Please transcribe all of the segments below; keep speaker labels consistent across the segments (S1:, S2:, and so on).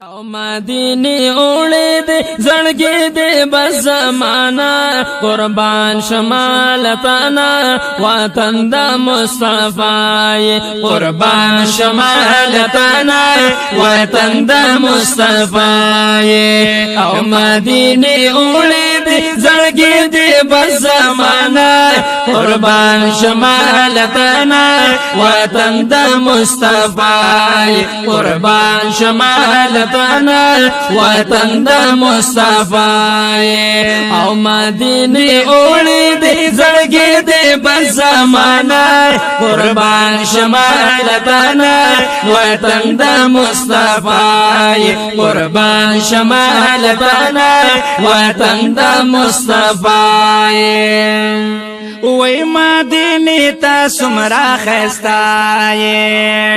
S1: او مدینه اوړې دې زړګې دې بس زمانہ قربان شمال تانا وطن د مصطفی قربان شمال تانا وطن د مصطفی او مدینه اوړې دې زړګې دې بس زمانہ قربان شمال تانا وطن د مصطفی قربان شمال وطن د مصطفی او مدینه اوړې دې زړګې دې بس زمانہ قربان شمال وطن د مصطفی قربان شمال وطن د مصطفی وای مدینه تا سمرا خستای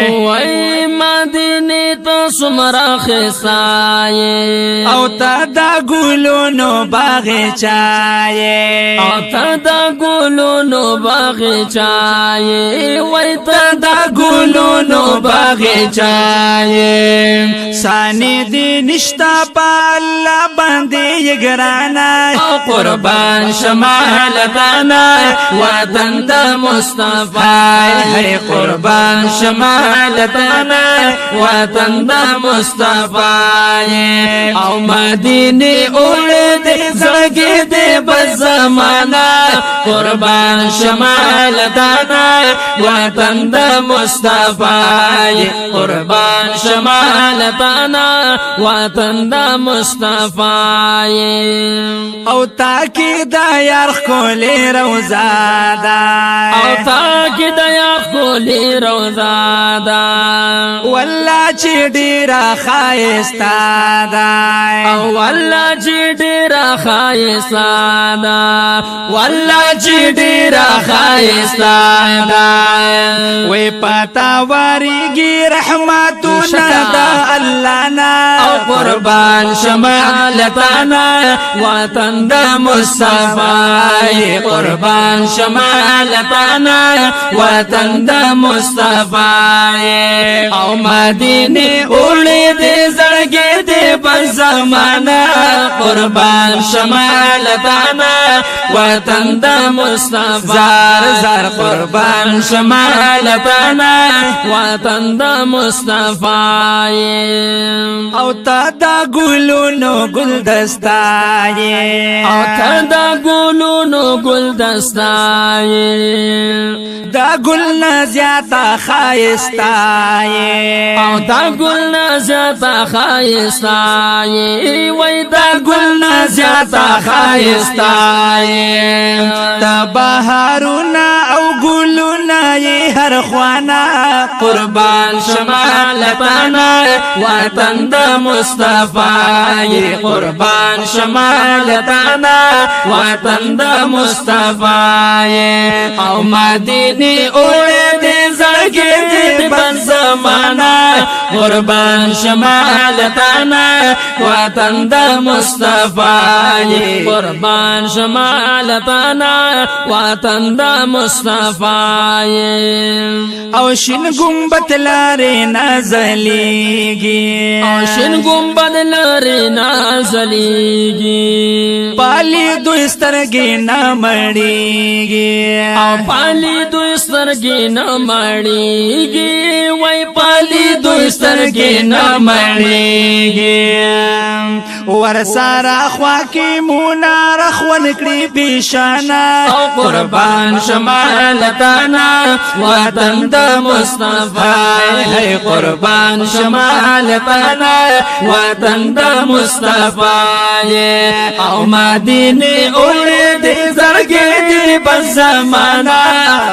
S1: وای مدینه تا سمرا خستای او تا دا ګلونو باغچای او تا دا ګلونو باغچای وای تا دا ګلونو باغچای سانی دی نشتا پالا باندې یګرانا قربان شمال تانا وطن د مصطفی ہے قربان شمال تانا وطن د مصطفی او مدینه اوړې دې زړګې دې بس زمانہ قربان شمال تانا وطن د مصطفی قربان شمال تانا وطن د مصطفی او تاکي دا یار خولې روزا دا او تاکي دا یار خولې روزا دا والله چې ډېره ښایسته ده او والله چې ډېره ښایسته ده والله چې ډېره ښایسته ده وې پتا ورېږي رحمتونه د الله نه او قربان شمال تانا وطن د مصطفی قربان شمال تانا وطن د مصطفی او مدینه اوړې دې زړګې دې بس زمانہ قربان شمال تانا وطن د مصطفی زار زار قربان شمال تانا وطن د مصطفی او تا دا ګلونو ګلدستای او تا دا ګلونو ګلدستای دا ګل نه زیاته ښایستای او دا ګل نه زیاته ښایستای وای دا ګل نه زیاته ښایستای دا بهارونه او ګلونه یې هر خوانا قربان شمال تانا وطن د مصطفی قربان شمال تانا وطن د مصطفی او مدینه اوړې دې زړګې دې بس زمانہ قربان شمال تانا وطن د مصطفی قربان شمال تانا وطن د مصطفی او شین ګمبد لارې نازلېږي او شین ګمبد لارې نازلېږي پالي دوی سترګې نه مړېږي او پالي دوی سترګې نه مړېږي وای پالي دوی سترګې نه مړېږي ور سره خوا کې مونار خون کړي بشانا او قربان شمال تانا وطن د مصطفی ہے قربان شمال تانا وطن د مصطفی او مدینه اوړې دې زړګې دې بس زمانہ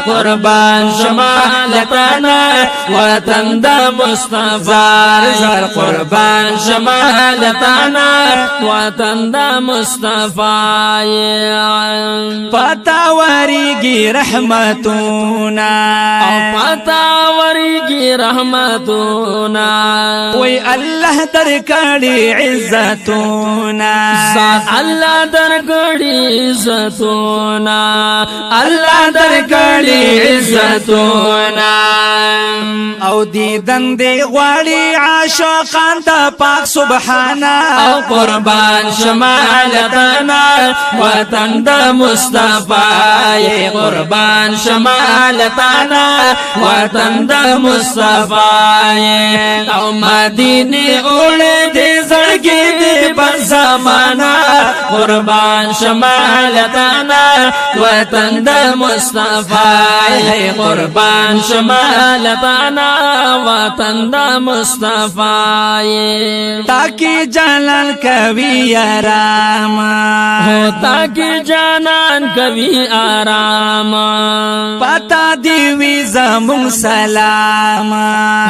S1: قربان شمال تانا وطن د مصطفی زار قربان شمال تانا وطن دا مصطفی
S2: پتا ورگی رحمتونا
S1: پتا ورگی رحمتونا
S2: وی اللہ درکڑی عزتونا
S1: اللہ درکڑی عزتونا اللہ درکڑی عزتونا
S2: او دیدن دی غواړي عاشقان د پاک سبحانا
S1: او قربان شمالتنا وطن د مصطفی قربان شمالتنا وطن د مصطفی او مدینه اولد زړګي دی پر زمانہ قربان شمالتنا وطن د مصطفی قربان شمالتنا وطن د مصطفی
S2: تاکي جلال کوي آرام
S1: ہو تاکي جانان کوي آرام
S2: پتا دی وی زمون سلام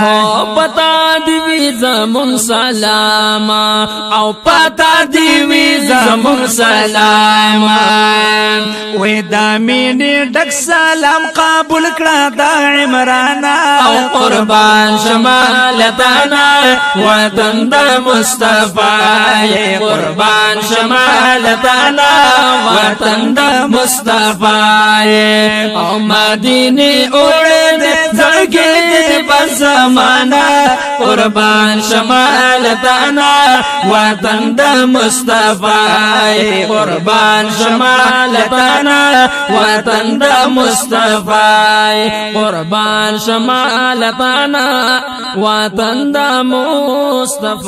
S1: ہو پتا دی وی زمون سلام او پتا دی وی زمون سلام
S2: وی دا مینی ډک سلام قبول کړه دا عمران
S1: او قربان شمالتنا وطن د مصطفی قربان شمالتنا وطن د مصطفی او مدینه اولد زړګي په زمانہ قربان شمالتنا وطن د مصطفی قربان شمالتنا وطن د مصطفی قربان شمالتنا وطن د مصطفی